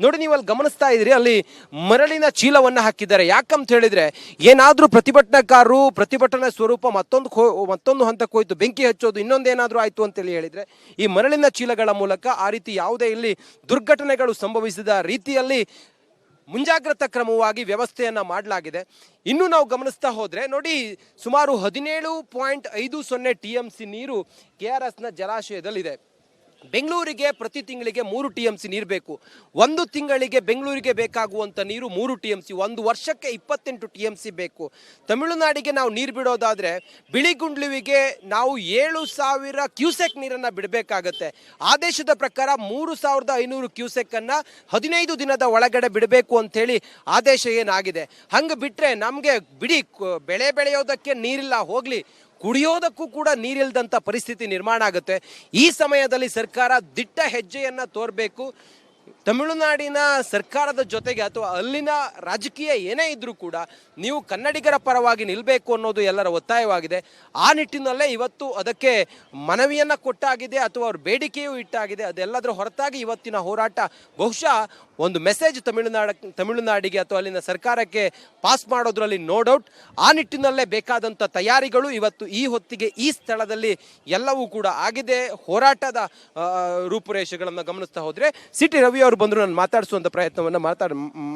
ನೋಡಿ, ನೀವು ಅಲ್ಲಿ ಗಮನಿಸ್ತಾ ಇದ್ರಿ, ಅಲ್ಲಿ ಮರಳಿನ ಚೀಲವನ್ನು ಹಾಕಿದ್ದಾರೆ. ಯಾಕಂತ ಹೇಳಿದ್ರೆ ಏನಾದ್ರೂ ಪ್ರತಿಭಟನಾಕಾರರು ಪ್ರತಿಭಟನಾ ಸ್ವರೂಪ ಮತ್ತೊಂದು ಹಂತಕ್ಕೆ ಹೋಯ್ತು, ಬೆಂಕಿ ಹಚ್ಚೋದು, ಇನ್ನೊಂದೇನಾದ್ರೂ ಆಯ್ತು ಅಂತೇಳಿ ಹೇಳಿದ್ರೆ ಈ ಮರಳಿನ ಚೀಲಗಳ ಮೂಲಕ ಆ ರೀತಿ ಯಾವುದೇ ಇಲ್ಲಿ ದುರ್ಘಟನೆಗಳು ಸಂಭವಿಸಿದ ರೀತಿಯಲ್ಲಿ ಮುಂಜಾಗ್ರತಾ ಕ್ರಮವಾಗಿ ವ್ಯವಸ್ಥೆಯನ್ನ ಮಾಡಲಾಗಿದೆ. ಇನ್ನು ನಾವು ಗಮನಿಸ್ತಾ ಹೋದ್ರೆ ನೋಡಿ, ಸುಮಾರು 17.50 TMC ನೀರು KRSನ ಜಲಾಶಯದಲ್ಲಿದೆ. ಬೆಂಗಳೂರಿಗೆ ಪ್ರತಿ ತಿಂಗಳಿಗೆ 3 TMC ನೀರು ಬೇಕು. ಒಂದು ತಿಂಗಳಿಗೆ ಬೆಂಗಳೂರಿಗೆ ಬೇಕಾಗುವಂಥ ನೀರು 3 TMC, ಒಂದು ವರ್ಷಕ್ಕೆ 28 TMC ಬೇಕು. ತಮಿಳುನಾಡಿಗೆ ನಾವು ನೀರು ಬಿಡೋದಾದರೆ ಬಿಳಿಗುಂಡ್ಲುವಿಗೆ ನಾವು 7,000 ಕ್ಯೂಸೆಕ್ ನೀರನ್ನು ಬಿಡಬೇಕಾಗತ್ತೆ. ಆದೇಶದ ಪ್ರಕಾರ 3,500 ಕ್ಯೂಸೆಕ್ಕನ್ನು 15 ದಿನದ ಒಳಗಡೆ ಬಿಡಬೇಕು ಅಂಥೇಳಿ ಆದೇಶ ಏನಾಗಿದೆ. ಹಂಗೆ ಬಿಟ್ಟರೆ ನಮಗೆ ಬಿಡಿ ಬೆಳೆ ಬೆಳೆಯೋದಕ್ಕೆ ನೀರಿಲ್ಲ, ಹೋಗಲಿ ಕುಡಿಯೋದಕ್ಕೂ ಕೂಡ ನೀರಿಲ್ದಂಥ ಪರಿಸ್ಥಿತಿ ನಿರ್ಮಾಣ ಆಗುತ್ತೆ. ಈ ಸಮಯದಲ್ಲಿ ಸರ್ಕಾರ ದಿಟ್ಟ ಹೆಜ್ಜೆಯನ್ನು ತೋರಬೇಕು. ತಮಿಳುನಾಡಿನ ಸರ್ಕಾರದ ಜೊತೆಗೆ ಅಥವಾ ಅಲ್ಲಿನ ರಾಜಕೀಯ ಏನೇ ಇದ್ರೂ ಕೂಡ ನೀವು ಕನ್ನಡಿಗರ ಪರವಾಗಿ ನಿಲ್ಲಬೇಕು ಅನ್ನೋದು ಎಲ್ಲರ ಒತ್ತಾಯವಾಗಿದೆ. ಆ ನಿಟ್ಟಿನಲ್ಲೇ ಇವತ್ತು ಅದಕ್ಕೆ ಮನವಿಯನ್ನು ಕೊಟ್ಟಾಗಿದೆ ಅಥವಾ ಅವ್ರ ಬೇಡಿಕೆಯೂ ಇಟ್ಟಾಗಿದೆ. ಅದೆಲ್ಲದರ ಹೊರತಾಗಿ ಇವತ್ತಿನ ಹೋರಾಟ ಬಹುಶಃ ಒಂದು ಮೆಸೇಜ್ ತಮಿಳುನಾಡಿಗೆ ಅಥವಾ ಅಲ್ಲಿನ ಸರ್ಕಾರಕ್ಕೆ ಪಾಸ್ ಮಾಡೋದ್ರಲ್ಲಿ ನೋ ಡೌಟ್. ಆ ನಿಟ್ಟಿನಲ್ಲೇ ಬೇಕಾದಂಥ ತಯಾರಿಗಳು ಇವತ್ತು ಈ ಹೊತ್ತಿಗೆ ಈ ಸ್ಥಳದಲ್ಲಿ ಎಲ್ಲವೂ ಕೂಡ ಆಗಿದೆ. ಹೋರಾಟದ ರೂಪುರೇಷೆಗಳನ್ನು ಗಮನಿಸ್ತಾ ಹೋದರೆ ಸಿ ಟಿ ರವಿ ಅವರು ಬಂದರು, ನಾನು ಮಾತಾಡಿಸುವಂಥ ಪ್ರಯತ್ನವನ್ನು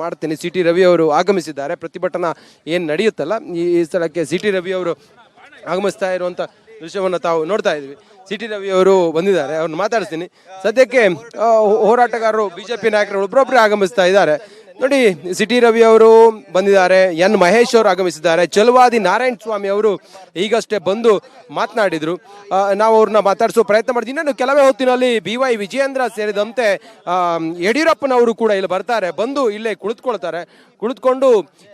ಮಾಡ್ತೀನಿ. ಸಿ ಟಿ ರವಿ ಅವರು ಆಗಮಿಸಿದ್ದಾರೆ. ಪ್ರತಿಭಟನಾ ಏನು ನಡೆಯುತ್ತಲ್ಲ ಈ ಸ್ಥಳಕ್ಕೆ ಸಿ ಟಿ ರವಿ ಅವರು ಆಗಮಿಸ್ತಾ ಇರುವಂಥ ದೃಶ್ಯವನ್ನು ತಾವು ನೋಡ್ತಾ ಇದ್ವಿ. ಸಿ ಟಿ ರವಿ ಅವರು ಬಂದಿದ್ದಾರೆ, ಅವ್ರನ್ನ ಮಾತಾಡಿಸ್ತೀನಿ. ಸದ್ಯಕ್ಕೆ ಹೋರಾಟಗಾರರು BJP ನಾಯಕರು ಒಬ್ಬರೊಬ್ಬರೇ ಆಗಮಿಸ್ತಾ ಇದ್ದಾರೆ. ನೋಡಿ, ಸಿ ಟಿ ರವಿ ಅವರು ಬಂದಿದ್ದಾರೆ, ಎನ್ ಮಹೇಶ್ ಅವರು ಆಗಮಿಸಿದ್ದಾರೆ, ಚಲುವಾದಿ ನಾರಾಯಣ ಸ್ವಾಮಿ ಅವರು ಈಗಷ್ಟೇ ಬಂದು ಮಾತನಾಡಿದರು. ನಾವು ಅವ್ರನ್ನ ಮಾತಾಡಿಸೋ ಪ್ರಯತ್ನ ಮಾಡ್ತೀವಿ. ನಾನು ಕೆಲವೇ ಹೊತ್ತಿನಲ್ಲಿ BY ವಿಜಯೇಂದ್ರ ಸೇರಿದಂತೆ ಯಡಿಯೂರಪ್ಪನವರು ಕೂಡ ಇಲ್ಲಿ ಬರ್ತಾರೆ, ಬಂದು ಇಲ್ಲೇ ಕುಳಿತುಕೊಂಡು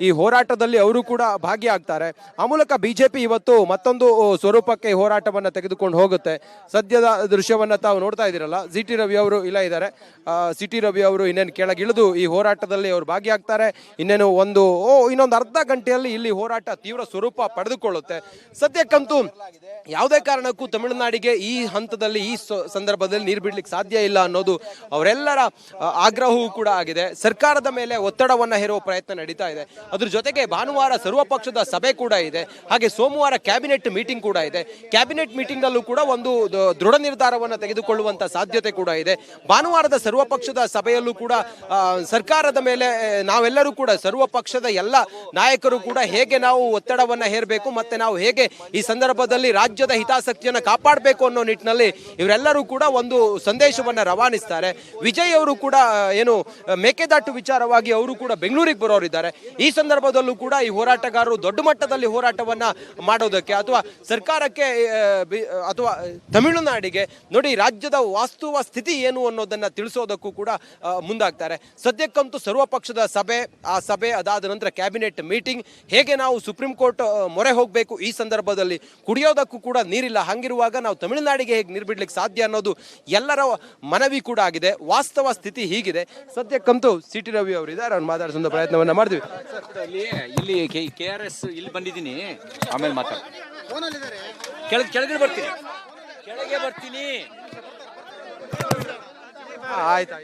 ಈ ಹೋರಾಟದಲ್ಲಿ ಅವರು ಕೂಡ ಭಾಗಿಯಾಗ್ತಾರೆ. ಆ ಮೂಲಕ BJP ಇವತ್ತು ಮತ್ತೊಂದು ಸ್ವರೂಪಕ್ಕೆ ಹೋರಾಟವನ್ನು ತೆಗೆದುಕೊಂಡು ಹೋಗುತ್ತೆ. ಸದ್ಯದ ದೃಶ್ಯವನ್ನು ತಾವು ನೋಡ್ತಾ ಇದ್ದೀರಲ್ಲ, ಸಿ ಟಿ ರವಿ ಅವರು ಇಲ್ಲ ಇದ್ದಾರೆ. ಸಿ ಟಿ ರವಿ ಅವರು ಇನ್ನೇನು ಕೆಳಗಿಳಿದು ಈ ಹೋರಾಟದಲ್ಲಿ ಅವರು ಭಾಗಿಯಾಗ್ತಾರೆ. ಇನ್ನೇನು ಇನ್ನೊಂದು ಅರ್ಧ ಗಂಟೆಯಲ್ಲಿ ಇಲ್ಲಿ ಹೋರಾಟ ತೀವ್ರ ಸ್ವರೂಪ ಪಡೆದುಕೊಳ್ಳುತ್ತೆ. ಸದ್ಯಕ್ಕಂತೂ ಯಾವುದೇ ಕಾರಣಕ್ಕೂ ತಮಿಳುನಾಡಿಗೆ ಈ ಹಂತದಲ್ಲಿ ಈ ಸಂದರ್ಭದಲ್ಲಿ ನೀರು ಬಿಡ್ಲಿಕ್ಕೆ ಸಾಧ್ಯ ಇಲ್ಲ ಅನ್ನೋದು ಅವರೆಲ್ಲರ ಆಗ್ರಹವೂ ಕೂಡ ಆಗಿದೆ. ಸರ್ಕಾರದ ಮೇಲೆ ಒತ್ತಡವನ್ನು ಹೇರುವ ಪ್ರಯತ್ನ ನಡೀತಾ ಇದೆ. ಅದ್ರ ಜೊತೆಗೆ ಭಾನುವಾರ ಸರ್ವಪಕ್ಷದ ಸಭೆ ಕೂಡ ಇದೆ. ಹಾಗೆ ಸೋಮವಾರ ಕ್ಯಾಬಿನೆಟ್ ಮೀಟಿಂಗ್ ಕೂಡ ಇದೆ. ಕ್ಯಾಬಿನೆಟ್ ಮೀಟಿಂಗ್ ನಲ್ಲೂ ಕೂಡ ಒಂದು ದೃಢ ನಿರ್ಧಾರವನ್ನು ತೆಗೆದುಕೊಳ್ಳುವಂತ ಸಾಧ್ಯತೆ ಕೂಡ ಇದೆ. ಭಾನುವಾರದ ಸರ್ವಪಕ್ಷದ ಸಭೆಯಲ್ಲೂ ಕೂಡ ಸರ್ಕಾರದ ಮೇಲೆ ನಾವೆಲ್ಲರೂ ಕೂಡ ಸರ್ವಪಕ್ಷದ ಎಲ್ಲ ನಾಯಕರು ಕೂಡ ಹೇಗೆ ನಾವು ಒತ್ತಡವನ್ನು ಹೇರಬೇಕು ಮತ್ತೆ ನಾವು ಹೇಗೆ ಈ ಸಂದರ್ಭದಲ್ಲಿ ರಾಜ್ಯದ ಹಿತಾಸಕ್ತಿಯನ್ನು ಕಾಪಾಡಬೇಕು ಅನ್ನೋ ನಿಟ್ಟಿನಲ್ಲಿ ಇವರೆಲ್ಲರೂ ಕೂಡ ಒಂದು ಸಂದೇಶವನ್ನು ರವಾನಿಸ್ತಾರೆ. ವಿಜಯ್ ಅವರು ಕೂಡ ಏನು ಮೇಕೆದಾಟು ವಿಚಾರವಾಗಿ ಅವರು ಕೂಡ ಬೆಂಗಳೂರಿಗೆ ಬರೋರಿದ್ದಾರೆ. ಈ ಸಂದರ್ಭದಲ್ಲೂ ಕೂಡ ಈ ಹೋರಾಟಗಾರರು ದೊಡ್ಡ ಮಟ್ಟದಲ್ಲಿ ಹೋರಾಟವನ್ನ ಮಾಡೋದಕ್ಕೆ ಅಥವಾ ಸರ್ಕಾರಕ್ಕೆ ಅಥವಾ ತಮಿಳುನಾಡಿಗೆ ನೋಡಿ ರಾಜ್ಯದ ವಾಸ್ತವ ಸ್ಥಿತಿ ಏನು ಅನ್ನೋದನ್ನ ತಿಳಿಸೋದಕ್ಕೂ ಕೂಡ ಮುಂದಾಗ್ತಾರೆ. ಸದ್ಯಕ್ಕಂತೂ ಸರ್ವಪಕ್ಷದ ಸಭೆ, ಆ ಸಭೆ ಅದಾದ ನಂತರ ಕ್ಯಾಬಿನೆಟ್ ಮೀಟಿಂಗ್, ಹೇಗೆ ನಾವು ಸುಪ್ರೀಂ ಕೋರ್ಟ್ ಮೊರೆ ಹೋಗಬೇಕು, ಈ ಸಂದರ್ಭದಲ್ಲಿ ಕುಡಿಯೋದಕ್ಕೂ ಕೂಡ ನೀರಿಲ್ಲ, ಹಂಗಿರುವಾಗ ನಾವು ತಮಿಳುನಾಡಿಗೆ ಹೇಗೆ ನೀರು ಬಿಡ್ಲಿಕ್ಕೆ ಸಾಧ್ಯ ಅನ್ನೋದು ಎಲ್ಲರ ಮನವಿ ಕೂಡ ಆಗಿದೆ. ವಾಸ್ತವ ಸ್ಥಿತಿ ಹೀಗಿದೆ. ಸದ್ಯಕ್ಕಂತೂ ಸಿ ಟಿ ರವಿ ಅವರು ಇದ್ದಾರೆ, ಅವ್ರು ಮಾತಾಡಿಸೋ ಪ್ರಯತ್ನವನ್ನ ಮಾಡ್ತೀವಿ. ಇಲ್ಲಿ KRS ಇಲ್ಲಿ ಬಂದಿದ್ದೀನಿ, ಆಮೇಲೆ ಮಾತಾಡ ಕೆಳಗೆ ಬರ್ತೀನಿ. ಆಯ್ತು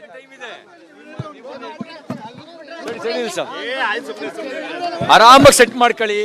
ಆರಾಮಾಗಿ ಸೆಟ್ ಮಾಡ್ಕೊಳ್ಳಿ.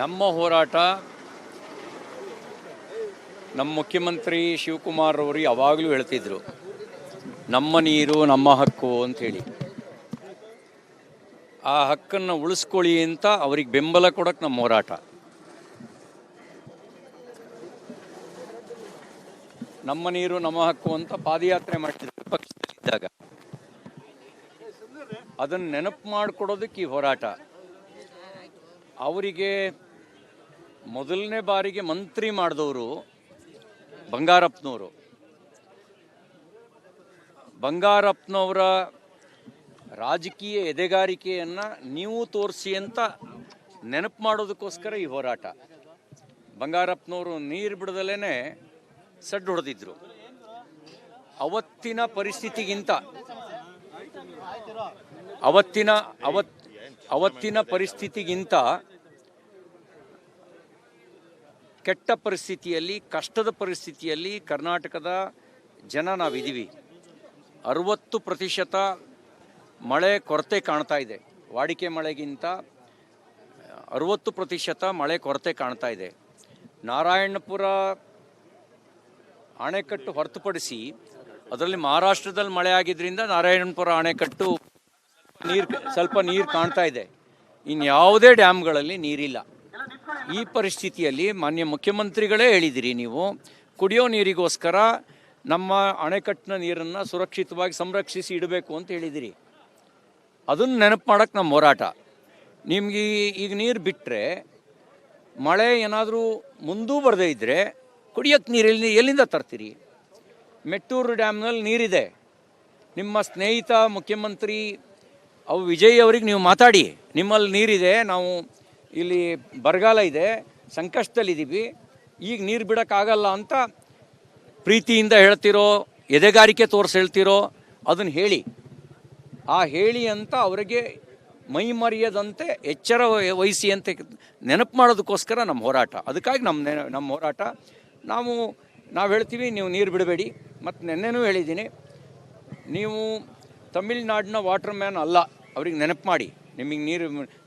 ನಮ್ಮ ಹೋರಾಟ ನಮ್ಮ ಮುಖ್ಯಮಂತ್ರಿ ಶಿವಕುಮಾರ್ ಅವರು ಯಾವಾಗಲೂ ಹೇಳ್ತಿದ್ರು, ನಮ್ಮ ನೀರು ನಮ್ಮ ಹಕ್ಕು ಅಂಥೇಳಿ. ಆ ಹಕ್ಕನ್ನು ಉಳಿಸ್ಕೊಳ್ಳಿ ಅಂತ ಅವ್ರಿಗೆ ಬೆಂಬಲ ಕೊಡೋಕೆ ನಮ್ಮ ಹೋರಾಟ. ನಮ್ಮ ನೀರು ನಮ್ಮ ಹಕ್ಕು ಅಂತ ಪಾದಯಾತ್ರೆ ಮಾಡ್ತಿದ್ರು ಪಕ್ಷದಲ್ಲಿದ್ದಾಗ. ಅದನ್ನು ನೆನಪು ಮಾಡಿಕೊಡೋದಕ್ಕೆ ಈ ಹೋರಾಟ. ಅವರಿಗೆ ಮೊದಲನೇ ಬಾರಿಗೆ ಮಂತ್ರಿ ಮಾಡಿದವರು ಬಂಗಾರಪ್ಪನವರು. ಬಂಗಾರಪ್ಪನವರ ರಾಜಕೀಯ ಎದೆಗಾರಿಕೆಯನ್ನು ನೀವು ತೋರಿಸಿ ಅಂತ ನೆನಪು ಮಾಡೋದಕ್ಕೋಸ್ಕರ ಈ ಹೋರಾಟ. ಬಂಗಾರಪ್ಪನವರು ನೀರು ಬಿಡದಲ್ಲೇ ಸಡ್ಡು ಹೊಡೆದಿದ್ರು. ಅವತ್ತಿನ ಪರಿಸ್ಥಿತಿಗಿಂತ ಕೆಟ್ಟ ಪರಿಸ್ಥಿತಿಯಲ್ಲಿ, ಕಷ್ಟದ ಪರಿಸ್ಥಿತಿಯಲ್ಲಿ ಕರ್ನಾಟಕದ ಜನ ನಾವಿದ್ದೀವಿ. 60% ಮಳೆ ಕೊರತೆ ಕಾಣ್ತಾ ಇದೆ. ವಾಡಿಕೆ ಮಳೆಗಿಂತ 60% ಮಳೆ ಕೊರತೆ ಕಾಣ್ತಾ ಇದೆ. ನಾರಾಯಣಪುರ ಅಣೆಕಟ್ಟು ಹೊರತುಪಡಿಸಿ, ಅದರಲ್ಲಿ ಮಹಾರಾಷ್ಟ್ರದಲ್ಲಿ ಮಳೆ ಆಗಿದ್ದರಿಂದ ನಾರಾಯಣಪುರ ಅಣೆಕಟ್ಟು ಸ್ವಲ್ಪ ನೀರು ಕಾಣ್ತಾ ಇದೆ. ಇನ್ಯಾವುದೇ ಡ್ಯಾಮ್ಗಳಲ್ಲಿ ನೀರಿಲ್ಲ. ಈ ಪರಿಸ್ಥಿತಿಯಲ್ಲಿ ಮಾನ್ಯ ಮುಖ್ಯಮಂತ್ರಿಗಳೇ ಹೇಳಿದಿರಿ, ನೀವು ಕುಡಿಯೋ ನೀರಿಗೋಸ್ಕರ ನಮ್ಮ ಅಣೆಕಟ್ಟಿನ ನೀರನ್ನು ಸುರಕ್ಷಿತವಾಗಿ ಸಂರಕ್ಷಿಸಿ ಇಡಬೇಕು ಅಂತ ಹೇಳಿದಿರಿ. ಅದನ್ನು ನೆನಪು ಮಾಡೋಕ್ಕೆ ನಮ್ಮ ಹೋರಾಟ. ನಿಮ್ಗೆ ಈಗ ನೀರು ಬಿಟ್ಟರೆ ಮಳೆ ಏನಾದರೂ ಮುಂದೂ ಬರದೇ ಇದ್ದರೆ ಕುಡಿಯೋಕ್ಕೆ ನೀರು ಎಲ್ಲಿಂದ ತರ್ತೀರಿ? ಮೆಟ್ಟೂರು ಡ್ಯಾಮ್ನಲ್ಲಿ ನೀರಿದೆ. ನಿಮ್ಮ ಸ್ನೇಹಿತ ಮುಖ್ಯಮಂತ್ರಿ ವಿಜಯ್ ಅವರಿಗೆ ನೀವು ಮಾತಾಡಿ, ನಿಮ್ಮಲ್ಲಿ ನೀರಿದೆ, ನಾವು ಇಲ್ಲಿ ಬರಗಾಲ ಇದೆ, ಸಂಕಷ್ಟದಲ್ಲಿದ್ದೀವಿ, ಈಗ ನೀರು ಬಿಡೋಕ್ಕಾಗಲ್ಲ ಅಂತ ಪ್ರೀತಿಯಿಂದ ಹೇಳ್ತಿರೋ, ಎದೆಗಾರಿಕೆ ತೋರಿಸಿ ಹೇಳ್ತಿರೋ, ಅದನ್ನು ಹೇಳಿ. ಆ ಹೇಳಿ ಅಂತ ಅವರಿಗೆ ಮೈ ಮರೆಯದಂತೆ ಎಚ್ಚರ ವಹಿಸಿ ಅಂತ ನೆನಪು ಮಾಡೋದಕ್ಕೋಸ್ಕರ ನಮ್ಮ ಹೋರಾಟ. ಅದಕ್ಕಾಗಿ ನಮ್ಮ ಹೋರಾಟ. ನಾವು ಹೇಳ್ತೀವಿ, ನೀವು ನೀರು ಬಿಡಬೇಡಿ. ಮತ್ತು ನೆನ್ನೆನೂ ಹೇಳಿದ್ದೀನಿ, ನೀವು ತಮಿಳ್ನಾಡಿನ ವಾಟರ್ ಮ್ಯಾನ್ ಅಲ್ಲ. ಅವ್ರಿಗೆ ನೆನಪು ಮಾಡಿ,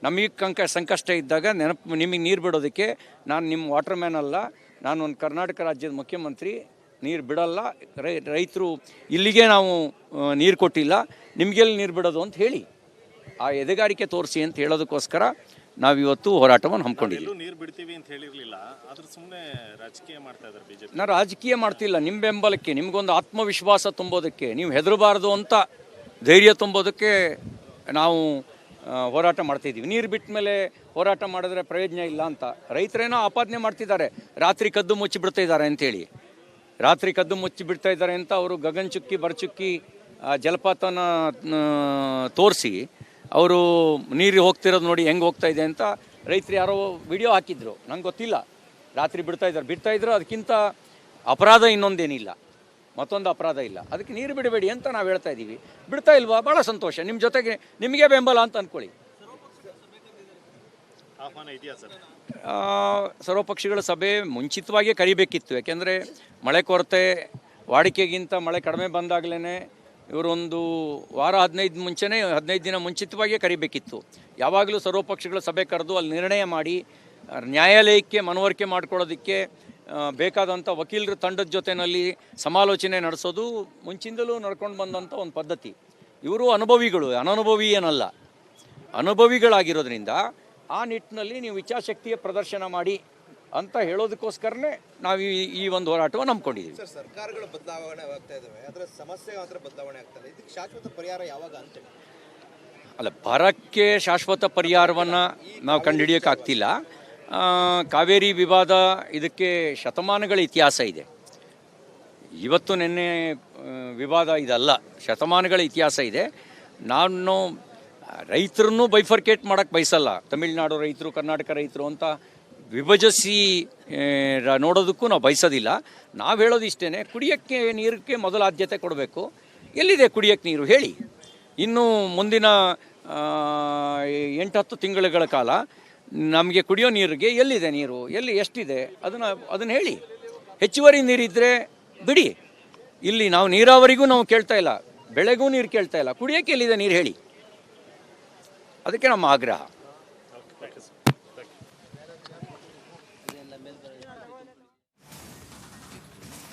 ನಮಗೆ ಸಂಕಷ್ಟ ಇದ್ದಾಗ ನಿಮಗೆ ನೀರು ಬಿಡೋದಕ್ಕೆ ನಾನು ನಿಮ್ಮ ವಾಟರ್ ಮ್ಯಾನ್ ಅಲ್ಲ, ನಾನು ಒಂದು ಕರ್ನಾಟಕ ರಾಜ್ಯದ ಮುಖ್ಯಮಂತ್ರಿ. ನೀರು ಬಿಡಲ್ಲ, ರೈತರು ಇಲ್ಲಿಗೆ ನಾವು ನೀರು ಕೊಟ್ಟಿಲ್ಲ, ನಿಮಗೆಲ್ಲಿ ನೀರು ಬಿಡೋದು ಅಂತ ಹೇಳಿ ಆ ಎದೆಗಾರಿಕೆ ತೋರಿಸಿ ಅಂತ ಹೇಳೋದಕ್ಕೋಸ್ಕರ ನಾವಿವತ್ತು ಹೋರಾಟವನ್ನು ಹಮ್ಮಿಕೊಂಡಿದ್ದೀವಿ. ನೀರು ಬಿಡ್ತೀವಿ ಅಂತ ಹೇಳಿರಲಿಲ್ಲ, ಆದ್ರೆ ಸುಮ್ಮನೆ ರಾಜಕೀಯ ಮಾಡ್ತಾ ಇದ್ದಾರೆ ಬಿಜೆಪಿ. ನಾನು ರಾಜಕೀಯ ಮಾಡ್ತಿಲ್ಲ, ನಿಮ್ಮ ಬೆಂಬಲಕ್ಕೆ, ನಿಮಗೊಂದು ಆತ್ಮವಿಶ್ವಾಸ ತುಂಬೋದಕ್ಕೆ, ನೀವು ಹೆದರಬಾರ್ದು ಅಂತ ಧೈರ್ಯ ತುಂಬೋದಕ್ಕೆ ನಾವು ಹೋರಾಟ ಮಾಡ್ತಾಯಿದ್ದೀವಿ. ನೀರು ಬಿಟ್ಟ ಮೇಲೆ ಹೋರಾಟ ಮಾಡಿದ್ರೆ ಪ್ರಯೋಜನ ಇಲ್ಲ ಅಂತ ರೈತರೇನೋ ಆಪಾದನೆ ಮಾಡ್ತಿದ್ದಾರೆ. ರಾತ್ರಿ ಕದ್ದು ಮುಚ್ಚಿ ಬಿಡ್ತಾ ಇದ್ದಾರೆ ಅಂತೇಳಿ, ರಾತ್ರಿ ಕದ್ದು ಮುಚ್ಚಿ ಬಿಡ್ತಾ ಇದ್ದಾರೆ ಅಂತ ಅವರು ಗಗನಚುಕ್ಕಿ ಬರಚುಕ್ಕಿ ಜಲಪಾತನ ತೋರಿಸಿ ಅವರು ನೀರು ಹೋಗ್ತಿರೋದು ನೋಡಿ ಹೆಂಗೆ ಹೋಗ್ತಾ ಇದೆ ಅಂತ ರೈತರು ಯಾರೋ ವಿಡಿಯೋ ಹಾಕಿದ್ರು, ನಂಗೆ ಗೊತ್ತಿಲ್ಲ. ರಾತ್ರಿ ಬಿಡ್ತಾ ಇದ್ರು. ಅದಕ್ಕಿಂತ ಅಪರಾಧ ಇನ್ನೊಂದೇನಿಲ್ಲ, ಮತ್ತೊಂದು ಅಪರಾಧ ಇಲ್ಲ. ಅದಕ್ಕೆ ನೀರು ಬಿಡಬೇಡಿ ಅಂತ ನಾವು ಹೇಳ್ತಾ ಇದ್ದೀವಿ. ಬಿಡ್ತಾ ಇಲ್ವಾ? ಭಾಳ ಸಂತೋಷ. ನಿಮ್ಮ ಜೊತೆಗೆ ನಿಮಗೆ ಬೆಂಬಲ ಅಂತ ಅಂದ್ಕೊಳ್ಳಿ. ಆಹ್ವಾನ ಇದೆಯಾ ಸರ್? ಸರ್ವಪಕ್ಷಗಳ ಸಭೆ ಮುಂಚಿತವಾಗಿಯೇ ಕರಿಬೇಕಿತ್ತು. ಯಾಕೆಂದರೆ ಮಳೆ ಕೊರತೆ, ವಾಡಿಕೆಗಿಂತ ಮಳೆ ಕಡಿಮೆ ಬಂದಾಗಲೇ ಇವರೊಂದು ವಾರ 15 ದಿನ ಮುಂಚಿತವಾಗಿಯೇ ಕರಿಬೇಕಿತ್ತು. ಯಾವಾಗಲೂ ಸರ್ವಪಕ್ಷಗಳ ಸಭೆ ಕರೆದು ಅಲ್ಲಿ ನಿರ್ಣಯ ಮಾಡಿ ನ್ಯಾಯಾಲಯಕ್ಕೆ ಮನವರಿಕೆ ಮಾಡ್ಕೊಳ್ಳೋದಕ್ಕೆ ಬೇಕಾದಂಥ ವಕೀಲರ ತಂಡದ ಜೊತೆಯಲ್ಲಿ ಸಮಾಲೋಚನೆ ನಡೆಸೋದು ಮುಂಚಿಂದಲೂ ನಡ್ಕೊಂಡು ಬಂದಂಥ ಒಂದು ಪದ್ಧತಿ. ಇವರು ಅನುಭವಿಗಳು, ಅನನುಭವಿ ಏನಲ್ಲ, ಅನುಭವಿಗಳಾಗಿರೋದ್ರಿಂದ ಆ ನಿಟ್ಟಿನಲ್ಲಿ ನೀವು ಇಚ್ಛಾಶಕ್ತಿಯ ಪ್ರದರ್ಶನ ಮಾಡಿ ಅಂತ ಹೇಳೋದಕ್ಕೋಸ್ಕರನೇ ನಾವು ಈ ಒಂದು ಹೋರಾಟವನ್ನು ನಂಬ್ಕೊಂಡಿದ್ದೀವಿ. ಸರ್, ಸರ್ಕಾರಗಳು ಬದಲಾವಣೆ ಆಗ್ತಾ ಇದ್ದಾವೆ, ಅದರ ಸಮಸ್ಯೆ ಮಾತ್ರ ಬದಲಾವಣೆ ಆಗ್ತದೆ. ಇದಕ್ಕೆ ಶಾಶ್ವತ ಪರಿಹಾರ ಯಾವಾಗ ಅಂತ? ಅಲ್ಲ, ಬರಕ್ಕೆ ಶಾಶ್ವತ ಪರಿಹಾರವನ್ನು ನಾವು ಕಂಡುಹಿಡಿಯೋಕ್ಕಾಗ್ತಿಲ್ಲ. ಕಾವೇರಿ ವಿವಾದ ಇದಕ್ಕೆ ಶತಮಾನಗಳ ಇತಿಹಾಸ ಇದೆ. ಇವತ್ತು ನಿನ್ನೆ ವಿವಾದ ಇದಲ್ಲ, ಶತಮಾನಗಳ ಇತಿಹಾಸ ಇದೆ. ನಾನು ರೈತರನ್ನು ಬೈಫರ್ಕೇಟ್ ಮಾಡೋಕ್ಕೆ ಬಯಸಲ್ಲ. ತಮಿಳುನಾಡು ರೈತರು, ಕರ್ನಾಟಕ ರೈತರು ಅಂತ ವಿಭಜಿಸಿ ನೋಡೋದಕ್ಕೂ ನಾವು ಬಯಸೋದಿಲ್ಲ. ನಾವು ಹೇಳೋದು ಇಷ್ಟೇ, ಕುಡಿಯೋಕ್ಕೆ ನೀರಿಗೆ ಮೊದಲ ಆದ್ಯತೆ ಕೊಡಬೇಕು. ಎಲ್ಲಿದೆ ಕುಡಿಯೋಕ್ಕೆ ನೀರು ಹೇಳಿ. ಇನ್ನು ಮುಂದಿನ 8-10 ತಿಂಗಳುಗಳ ಕಾಲ ನಮಗೆ ಕುಡಿಯೋ ನೀರಿಗೆ ಎಲ್ಲಿದೆ ನೀರು, ಎಷ್ಟಿದೆ ಅದನ್ನು ಹೇಳಿ. ಹೆಚ್ಚುವರಿ ನೀರಿದ್ದರೆ ಬಿಡಿ. ಇಲ್ಲಿ ನಾವು ನೀರಾವರಿಗೂ ನಾವು ಕೇಳ್ತಾ ಇಲ್ಲ, ಬೆಳೆಗೂ ನೀರು ಕೇಳ್ತಾ ಇಲ್ಲ, ಕುಡಿಯೋಕ್ಕೆ ಎಲ್ಲಿದೆ ನೀರು ಹೇಳಿ. ಅದಕ್ಕೆ ನಮ್ಮ ಆಗ್ರಹ.